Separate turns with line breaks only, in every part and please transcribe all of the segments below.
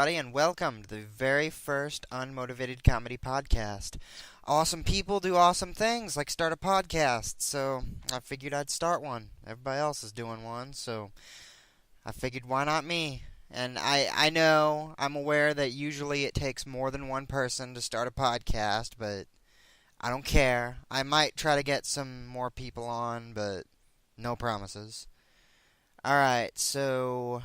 everybody, and welcome to the very first Unmotivated Comedy Podcast. Awesome people do awesome things, like start a podcast, so I figured I'd start one. Everybody else is doing one, so I figured why not me? And I know, I'm aware that usually it takes more than one person to start a podcast, but I don't care. I might try to get some more people on, but no promises. Alright, so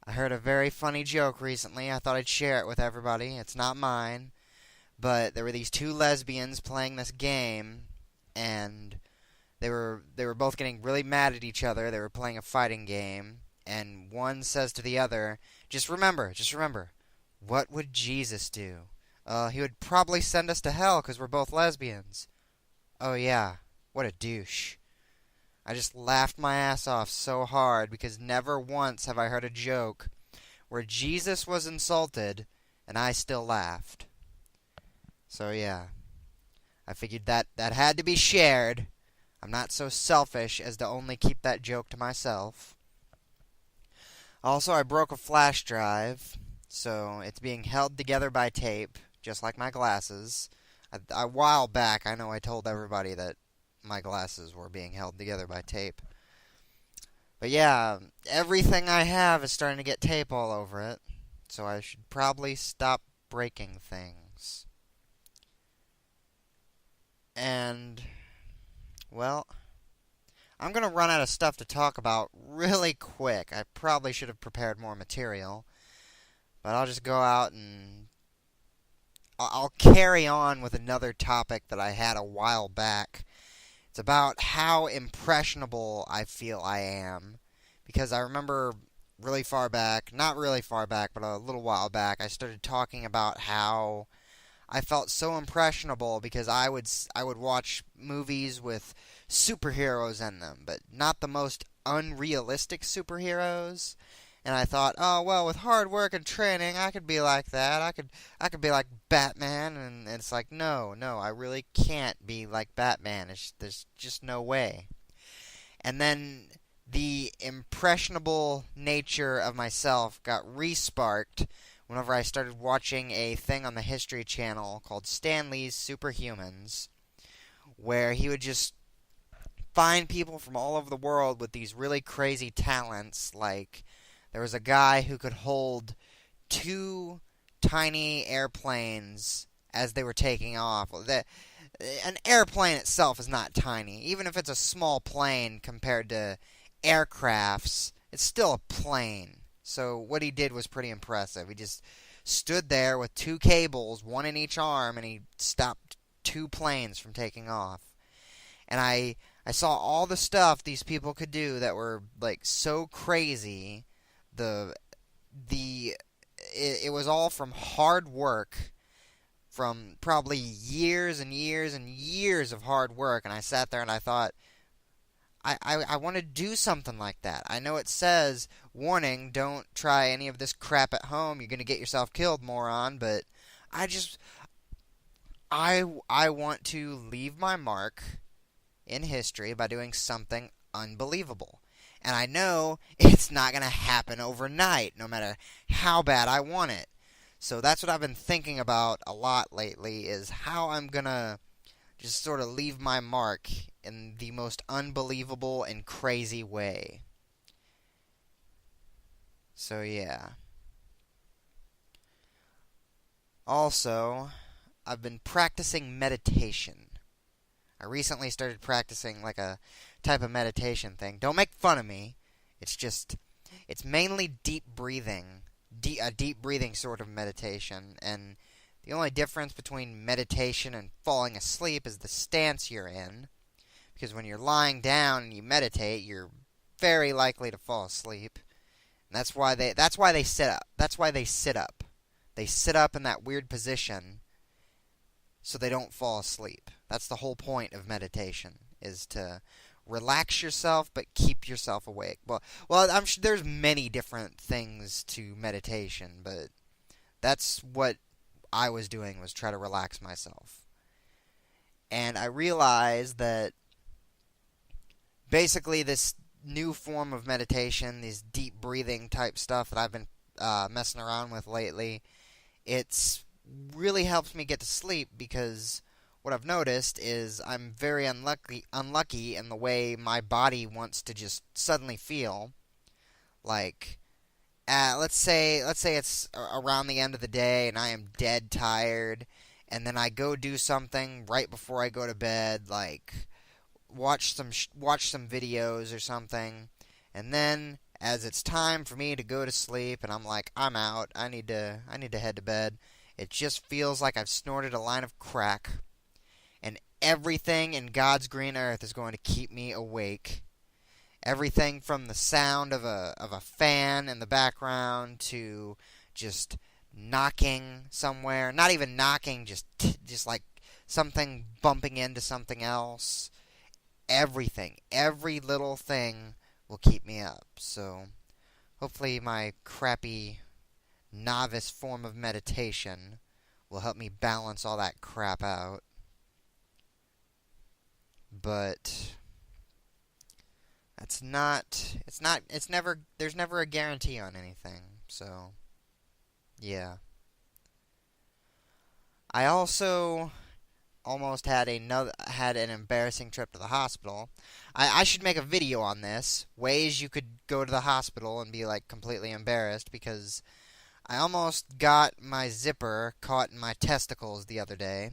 I heard a very funny joke recently. I thought I'd share it with everybody. It's not mine, but there were these two lesbians playing this game, and they were both getting really mad at each other. They were playing a fighting game, and one says to the other, just remember, what would Jesus do? He would probably send us to hell because we're both lesbians." Oh yeah, what a douche. I just laughed my ass off so hard because never once have I heard a joke where Jesus was insulted and I still laughed. So yeah, I figured that had to be shared. I'm not so selfish as to only keep that joke to myself. Also, I broke a flash drive, so it's being held together by tape, just like my glasses. A while back, I know I told everybody that my glasses were being held together by tape. But yeah, everything I have is starting to get tape all over it, so I should probably stop breaking things. And, well, I'm going to run out of stuff to talk about really quick. I probably should have prepared more material, but I'll just go out and I'll carry on with another topic that I had a while back. It's about how impressionable I feel I am. Because I remember really far back, not really far back, but a little while back, I started talking about how I felt so impressionable because I would watch movies with superheroes in them, but not the most unrealistic superheroes. And I thought, oh well, with hard work and training, I could be like that. I could be like Batman, and it's like, no, I really can't be like Batman. There's just no way. And then the impressionable nature of myself got re-sparked whenever I started watching a thing on the History Channel called Stanley's Superhumans, where he would just find people from all over the world with these really crazy talents. Like, there was a guy who could hold two tiny airplanes as they were taking off. An airplane itself is not tiny. Even if it's a small plane compared to aircrafts, it's still a plane. So what he did was pretty impressive. He just stood there with two cables, one in each arm, and he stopped two planes from taking off. And I saw all the stuff these people could do that were like so crazy. It was all from hard work, from probably years and years and years of hard work. And I sat there and I thought, I want to do something like that. I know it says, warning, don't try any of this crap at home. You're going to get yourself killed, moron. But I want to leave my mark in history by doing something unbelievable. And I know it's not going to happen overnight, no matter how bad I want it. So that's what I've been thinking about a lot lately, is how I'm going to just sort of leave my mark in the most unbelievable and crazy way. So yeah. Also, I've been practicing meditation. I recently started practicing like a type of meditation thing. Don't make fun of me. It's mainly deep breathing. A deep breathing sort of meditation. And the only difference between meditation and falling asleep is the stance you're in. Because when you're lying down and you meditate, you're very likely to fall asleep. And that's why they sit up. They sit up in that weird position so they don't fall asleep. That's the whole point of meditation, is to relax yourself but keep yourself awake. Well, I'm sure there's many different things to meditation, but that's what I was doing, was try to relax myself. And I realized that basically this new form of meditation, these deep breathing type stuff that I've been messing around with lately. It's really helps me get to sleep because what I've noticed is I'm very unlucky in the way my body wants to just suddenly feel. Like, let's say it's around the end of the day and I am dead tired, and then I go do something right before I go to bed, like watch some videos or something, and then as it's time for me to go to sleep and I'm like, I'm out, I need to head to bed. It just feels like I've snorted a line of crack, and everything in God's green earth is going to keep me awake. Everything from the sound of a fan in the background to just knocking somewhere, not even knocking, just like something bumping into something else. Everything, every little thing will keep me up. So hopefully my crappy novice form of meditation will help me balance all that crap out. But there's never a guarantee on anything. So, yeah. I also almost had an embarrassing trip to the hospital. I should make a video on this, ways you could go to the hospital and be like completely embarrassed, because I almost got my zipper caught in my testicles the other day.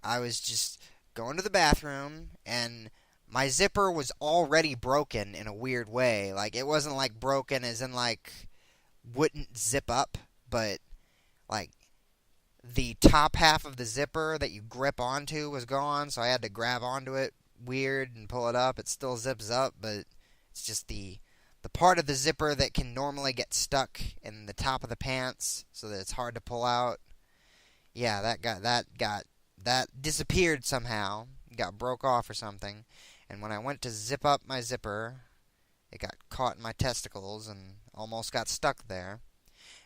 I was just going to the bathroom, and my zipper was already broken in a weird way. Like, it wasn't like broken as in like wouldn't zip up, but like the top half of the zipper that you grip onto was gone, so I had to grab onto it weird and pull it up. It still zips up, but it's just the part of the zipper that can normally get stuck in the top of the pants so that it's hard to pull out. Yeah, that disappeared somehow. Got broke off or something. And when I went to zip up my zipper, it got caught in my testicles and almost got stuck there.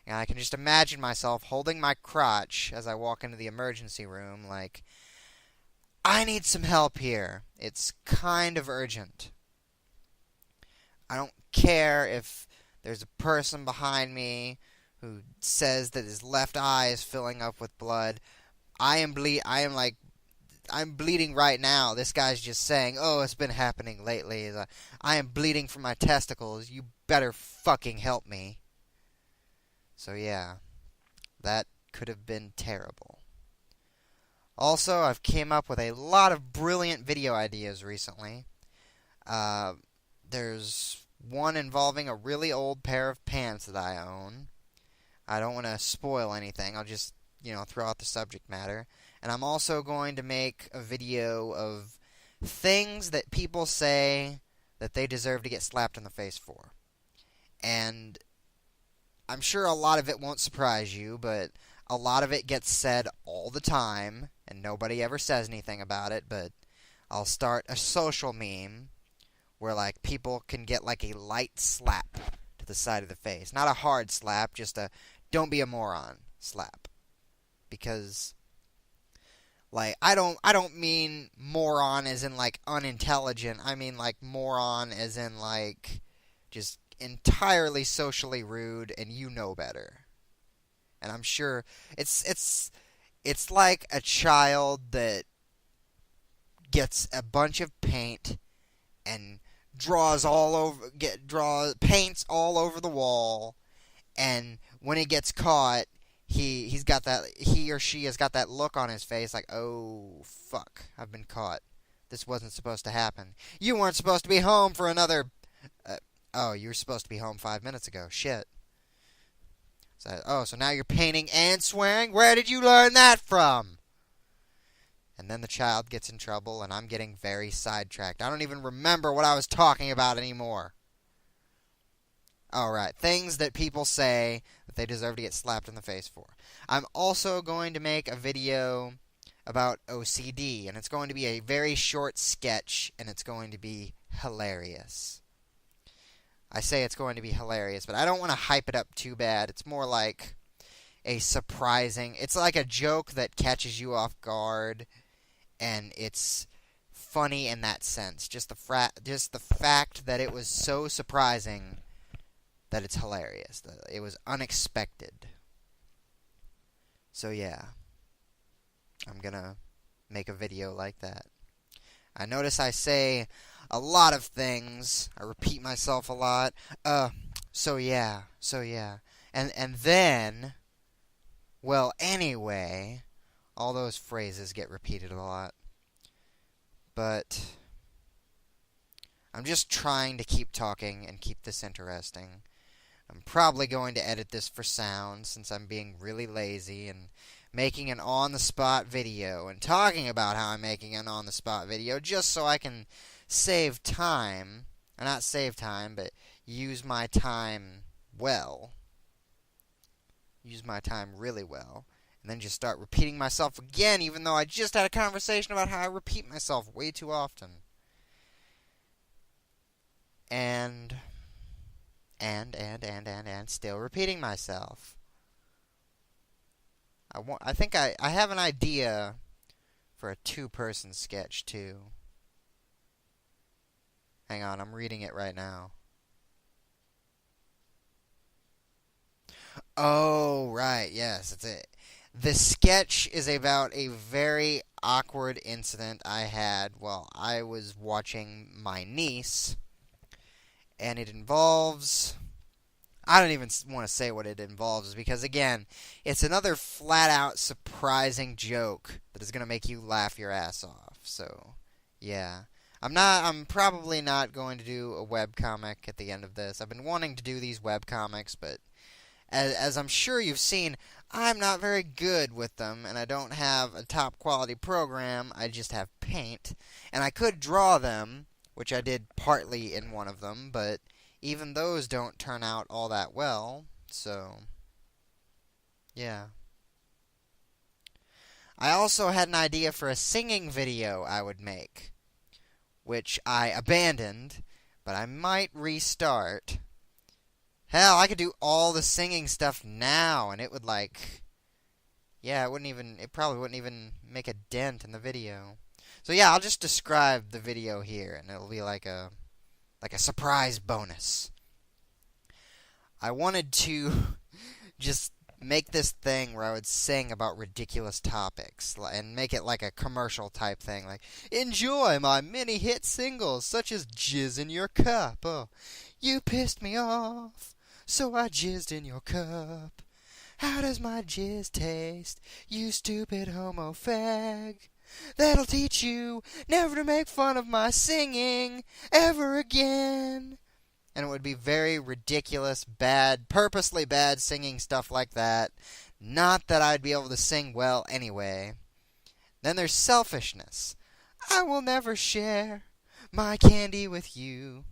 And I can just imagine myself holding my crotch as I walk into the emergency room like, I need some help here. It's kind of urgent. I don't care if there's a person behind me who says that his left eye is filling up with blood. I'm bleeding right now. This guy's just saying, "Oh, it's been happening lately. I am bleeding from my testicles. You better fucking help me." So yeah, that could have been terrible. Also, I've came up with a lot of brilliant video ideas recently. There's one involving a really old pair of pants that I own. I don't want to spoil anything. I'll just, throw out the subject matter. And I'm also going to make a video of things that people say that they deserve to get slapped in the face for. And I'm sure a lot of it won't surprise you, but a lot of it gets said all the time, and nobody ever says anything about it. But I'll start a social meme where like people can get like a light slap to the side of the face. Not a hard slap, just a don't be a moron slap. Because like I don't mean moron as in like unintelligent. I mean like moron as in like just entirely socially rude, and you know better. And I'm sure it's like a child that gets a bunch of paint and paints all over the wall, and when he gets caught, he or she has got that look on his face like, "Oh fuck, I've been caught. This wasn't supposed to happen. You weren't supposed to be home for another oh, you were supposed to be home 5 minutes ago. Shit." So now you're painting and swearing? Where did you learn that from? And then the child gets in trouble, and I'm getting very sidetracked. I don't even remember what I was talking about anymore. Alright, things that people say that they deserve to get slapped in the face for. I'm also going to make a video about OCD, and it's going to be a very short sketch, and it's going to be hilarious. I say it's going to be hilarious, but I don't want to hype it up too bad. It's more like it's like a joke that catches you off guard, and it's funny in that sense. Just the fact that it was so surprising that it's hilarious. That it was unexpected. So yeah, I'm gonna make a video like that. I notice I say a lot of things. I repeat myself a lot. So yeah, so yeah. And then, well, anyway, all those phrases get repeated a lot. But I'm just trying to keep talking and keep this interesting. I'm probably going to edit this for sound since I'm being really lazy and making an on-the-spot video and talking about how I'm making an on-the-spot video just so I can save time. Or not save time, but use my time well. Use my time really well. And then just start repeating myself again, even though I just had a conversation about how I repeat myself way too often. And still repeating myself. I think I have an idea for a two-person sketch, too. Hang on, I'm reading it right now. Oh, right, yes, that's it. The sketch is about a very awkward incident I had while I was watching my niece, and it involves... I don't even want to say what it involves because, again, it's another flat-out surprising joke that is going to make you laugh your ass off. So, yeah. I'm probably not going to do a webcomic at the end of this. I've been wanting to do these webcomics, but as I'm sure you've seen, I'm not very good with them, and I don't have a top-quality program. I just have Paint, and I could draw them, which I did partly in one of them, but even those don't turn out all that well, so yeah. I also had an idea for a singing video I would make, which I abandoned, but I might restart. Hell, I could do all the singing stuff now, and it would it probably wouldn't even make a dent in the video. So yeah, I'll just describe the video here, and it'll be like a surprise bonus. I wanted to just make this thing where I would sing about ridiculous topics and make it like a commercial type thing, like, enjoy my many hit singles such as Jizz in Your Cup. Oh, you pissed me off, so I jizzed in your cup. How does my jizz taste, you stupid homo fag? That'll teach you never to make fun of my singing ever again. And it would be very ridiculous, bad, purposely bad singing stuff like that. Not that I'd be able to sing well anyway. Then there's selfishness. I will never share my candy with you.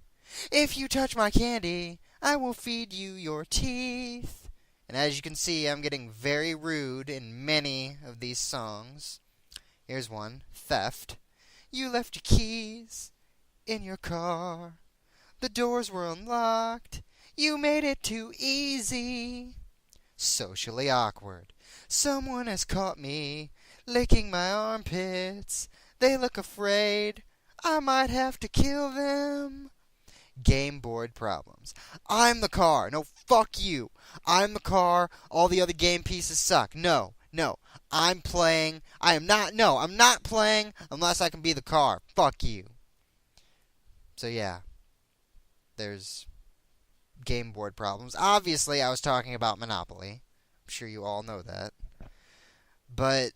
If you touch my candy, I will feed you your teeth. And as you can see, I'm getting very rude in many of these songs. Here's one. Theft. You left your keys in your car. The doors were unlocked. You made it too easy. Socially awkward. Someone has caught me licking my armpits. They look afraid. I might have to kill them. Game board problems. I'm the car. No, fuck you. I'm the car. All the other game pieces suck. No. I'm playing. I'm not playing unless I can be the car. Fuck you. So yeah. There's game board problems. Obviously, I was talking about Monopoly. I'm sure you all know that. But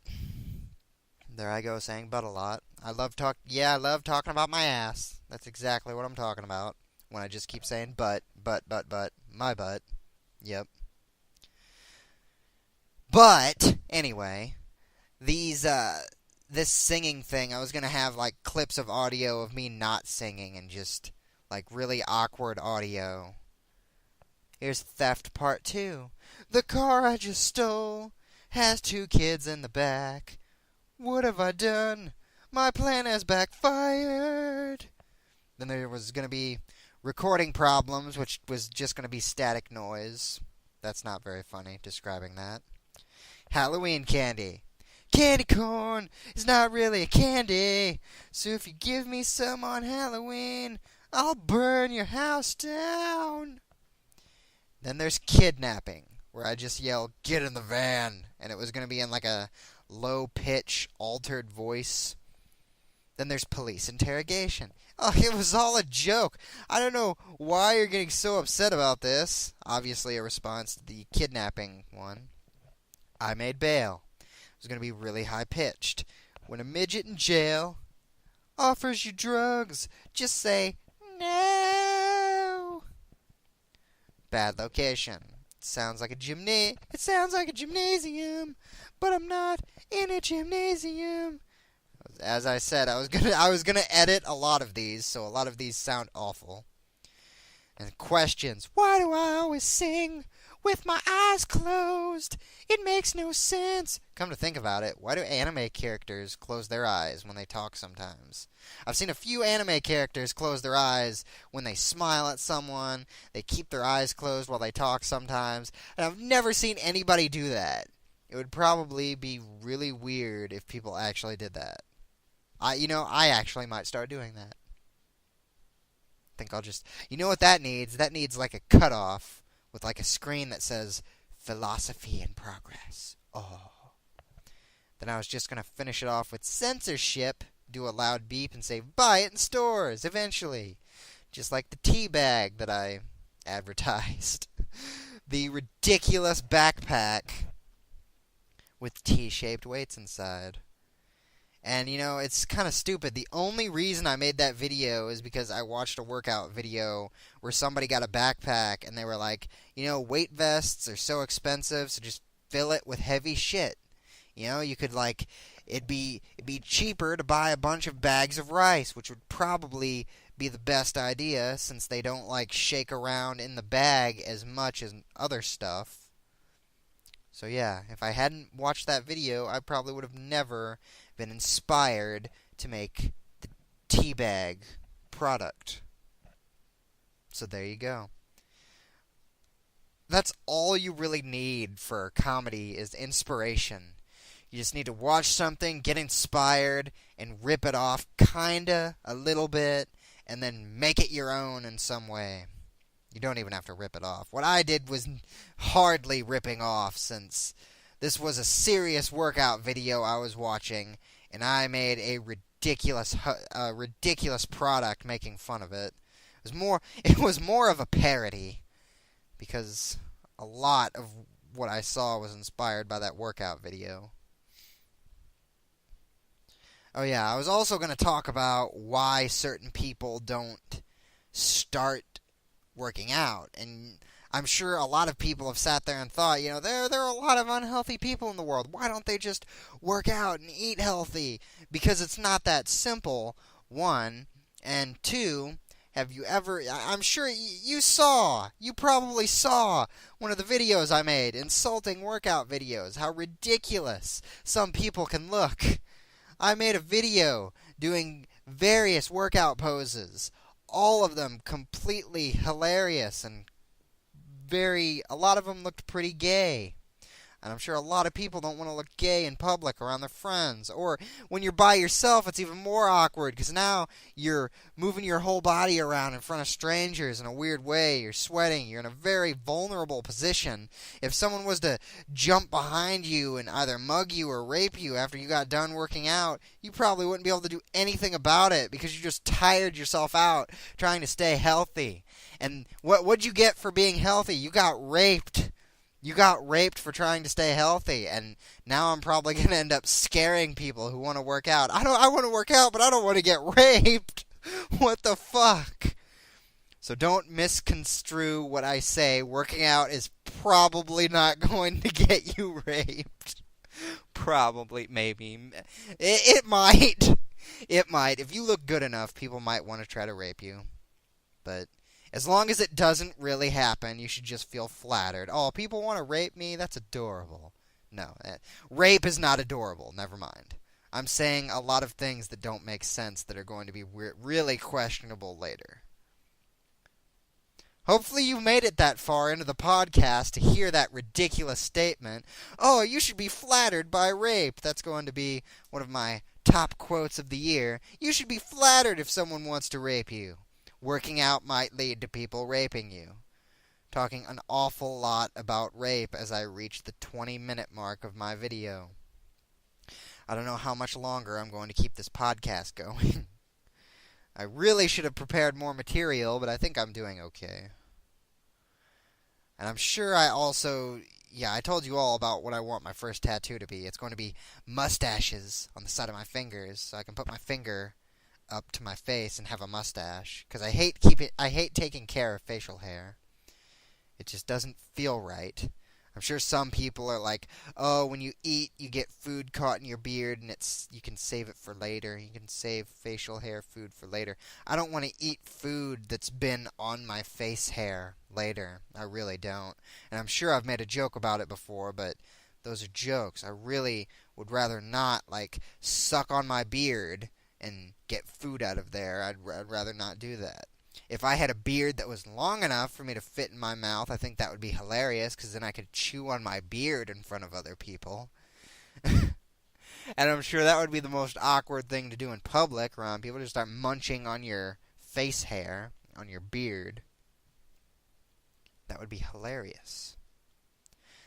there I go saying but a lot. I love talking about my ass. That's exactly what I'm talking about. When I just keep saying but, my butt. Yep. But anyway, this singing thing, I was going to have like clips of audio of me not singing and just like really awkward audio. Here's Theft Part 2. The car I just stole has 2 kids in the back. What have I done? My plan has backfired. Then there was going to be recording problems, which was just going to be static noise. That's not very funny, describing that. Halloween candy. Candy corn is not really a candy. So if you give me some on Halloween, I'll burn your house down. Then there's kidnapping, where I just yell, "Get in the van!" And it was going to be in like a low pitch, altered voice. Then there's police interrogation. Oh, it was all a joke. I don't know why you're getting so upset about this. Obviously, a response to the kidnapping one. I made bail. It was going to be really high pitched. When a midget in jail offers you drugs, just say no. Bad location. It sounds like a gymnasium, but I'm not in a gymnasium. As I said, I was gonna edit a lot of these, so a lot of these sound awful. And questions. Why do I always sing with my eyes closed? It makes no sense. Come to think about it, why do anime characters close their eyes when they talk sometimes? I've seen a few anime characters close their eyes when they smile at someone. They keep their eyes closed while they talk sometimes. And I've never seen anybody do that. It would probably be really weird if people actually did that. I actually might start doing that. I think I'll just... You know what that needs? That needs like a cutoff with like a screen that says, philosophy in progress. Oh. Then I was just going to finish it off with censorship, do a loud beep and say, buy it in stores, eventually. Just like the tea bag that I advertised. The ridiculous backpack with T-shaped weights inside. And, it's kind of stupid. The only reason I made that video is because I watched a workout video where somebody got a backpack and they were like, weight vests are so expensive, so just fill it with heavy shit. You could it'd be cheaper to buy a bunch of bags of rice, which would probably be the best idea since they don't shake around in the bag as much as other stuff. So yeah, if I hadn't watched that video, I probably would have never been inspired to make the tea bag product. So there you go. That's all you really need for comedy is inspiration. You just need to watch something, get inspired, and rip it off kinda, a little bit, and then make it your own in some way. You don't even have to rip it off. What I did was hardly ripping off, since this was a serious workout video I was watching, and I made a ridiculous product making fun of it. It was more of a parody, because a lot of what I saw was inspired by that workout video. Oh yeah, I was also going to talk about why certain people don't start working out. And I'm sure a lot of people have sat there and thought, there are a lot of unhealthy people in the world. Why don't they just work out and eat healthy? Because it's not that simple, one. And two, have you ever... I'm sure you probably saw one of the videos I made, insulting workout videos, how ridiculous some people can look. I made a video doing various workout poses, all of them completely hilarious, and a lot of them looked pretty gay. And I'm sure a lot of people don't want to look gay in public around their friends. Or when you're by yourself, it's even more awkward, because now you're moving your whole body around in front of strangers in a weird way. You're sweating. You're in a very vulnerable position. If someone was to jump behind you and either mug you or rape you after you got done working out, you probably wouldn't be able to do anything about it, because you just tired yourself out trying to stay healthy. And what'd you get for being healthy? You got raped. You got raped for trying to stay healthy, and now I'm probably going to end up scaring people who want to work out. I want to work out, but I don't want to get raped. What the fuck? So don't misconstrue what I say. Working out is probably not going to get you raped. Probably, maybe. It might. It might. If you look good enough, people might want to try to rape you. But as long as it doesn't really happen, you should just feel flattered. Oh, people want to rape me? That's adorable. No, rape is not adorable. Never mind. I'm saying a lot of things that don't make sense that are going to be really questionable later. Hopefully you made it that far into the podcast to hear that ridiculous statement. Oh, you should be flattered by rape. That's going to be one of my top quotes of the year. You should be flattered if someone wants to rape you. Working out might lead to people raping you. talking an awful lot about rape as I reach the 20-minute mark of my video. I don't know how much longer I'm going to keep this podcast going. I really should have prepared more material, but I think I'm doing okay. And I'm sure I also... Yeah, I told you all about what I want my first tattoo to be. It's going to be mustaches on the side of my fingers, so I can put my finger up to my face and have a mustache. Because I hate taking care of facial hair. It just doesn't feel right. I'm sure some people are like, oh, when you eat, you get food caught in your beard, and you can save it for later. You can save facial hair food for later. I don't want to eat food that's been on my face hair later. I really don't. And I'm sure I've made a joke about it before, but those are jokes. I really would rather not, like, suck on my beard and get food out of there. I'd rather not do that. If I had a beard that was long enough for me to fit in my mouth, I think that would be hilarious, because then I could chew on my beard in front of other people. And I'm sure that would be the most awkward thing to do in public around people, to start munching on your face hair, on your beard. That would be hilarious.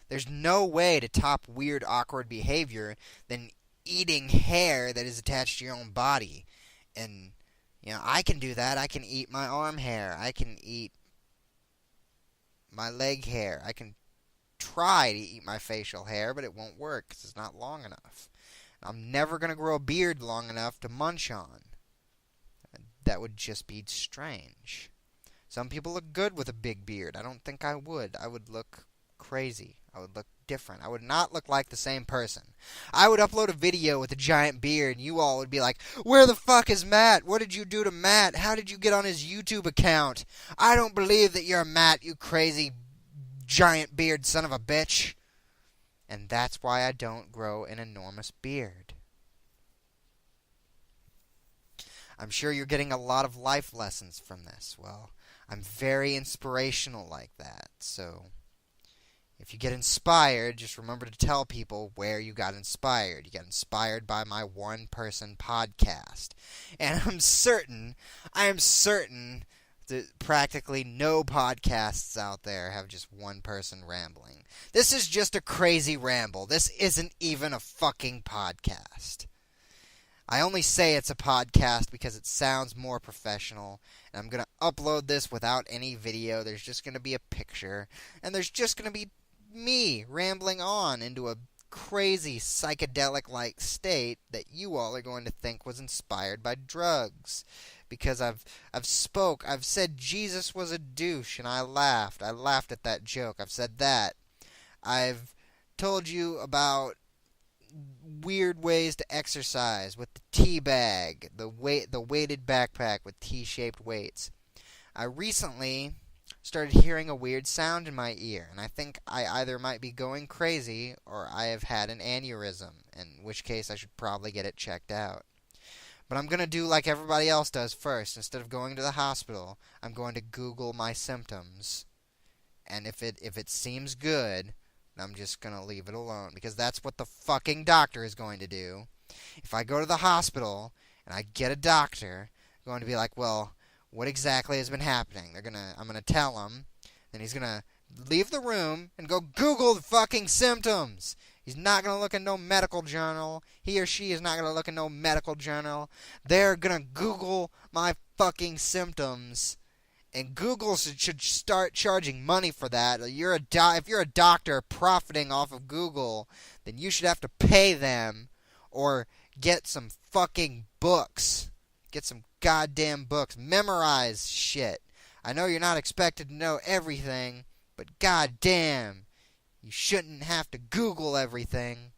There's no way to top weird, awkward behavior than eating hair that is attached to your own body. And I can do that. I can eat my arm hair. I can eat my leg hair. I can try to eat my facial hair, but it won't work because it's not long enough. I'm never going to grow a beard long enough to munch on. That would just be strange. Some people look good with a big beard. I don't think I would. I would look crazy. I would look different. I would not look like the same person. I would upload a video with a giant beard, and you all would be like, where the fuck is Matt? What did you do to Matt? How did you get on his YouTube account? I don't believe that you're Matt, you crazy giant beard son of a bitch. And that's why I don't grow an enormous beard. I'm sure you're getting a lot of life lessons from this. Well, I'm very inspirational like that, so if you get inspired, just remember to tell people where you got inspired. You got inspired by my one-person podcast. And I am certain that practically no podcasts out there have just one person rambling. This is just a crazy ramble. This isn't even a fucking podcast. I only say it's a podcast because it sounds more professional, and I'm going to upload this without any video. There's just going to be a picture, and there's just going to be me rambling on into a crazy psychedelic-like state that you all are going to think was inspired by drugs. Because I've said Jesus was a douche, and I laughed. I laughed at that joke. I've said that. I've told you about weird ways to exercise with the tea bag, the weighted backpack with T-shaped weights. I recently started hearing a weird sound in my ear, and I think I either might be going crazy or I have had an aneurysm, in which case I should probably get it checked out. But I'm going to do like everybody else does first. Instead of going to the hospital, I'm going to Google my symptoms. And if it seems good, I'm just going to leave it alone, because that's what the fucking doctor is going to do. If I go to the hospital and I get a doctor, I'm going to be like, well, what exactly has been happening? I'm going to tell him, then he's going to leave the room and go Google the fucking symptoms. He's not going to look in no medical journal. He or she is not going to look in no medical journal. They're going to Google my fucking symptoms. And Google should start charging money for that. If you're a doctor profiting off of Google, then you should have to pay them or get some fucking books. Get some goddamn books. Memorize shit. I know you're not expected to know everything, but goddamn, you shouldn't have to Google everything.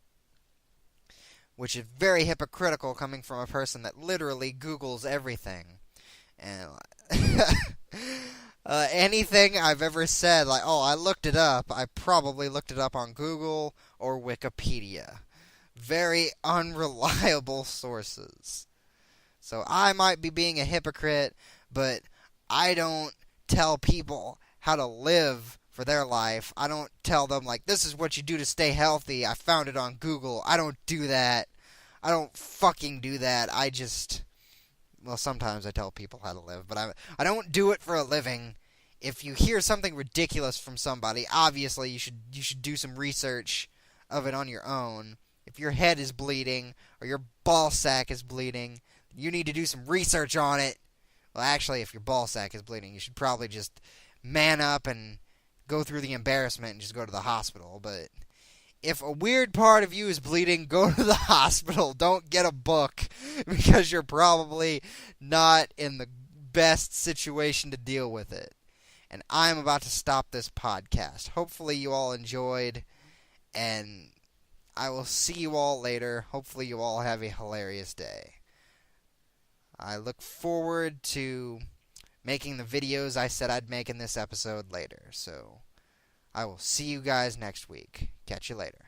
Which is very hypocritical coming from a person that literally Googles everything. And anything I've ever said, like, oh, I looked it up, I probably looked it up on Google or Wikipedia. Very unreliable sources. So I might be being a hypocrite, but I don't tell people how to live for their life. I don't tell them, like, this is what you do to stay healthy. I found it on Google. I don't do that. I don't fucking do that. I just... Well, sometimes I tell people how to live, but I don't do it for a living. if you hear something ridiculous from somebody, obviously you should do some research of it on your own. If your head is bleeding or your ball sack is bleeding, you need to do some research on it. Well, actually, if your ball sack is bleeding, you should probably just man up and go through the embarrassment and just go to the hospital. But if a weird part of you is bleeding, go to the hospital. Don't get a book because you're probably not in the best situation to deal with it. And I'm about to stop this podcast. Hopefully you all enjoyed, and I will see you all later. Hopefully you all have a hilarious day. I look forward to making the videos I said I'd make in this episode later. So I will see you guys next week. Catch you later.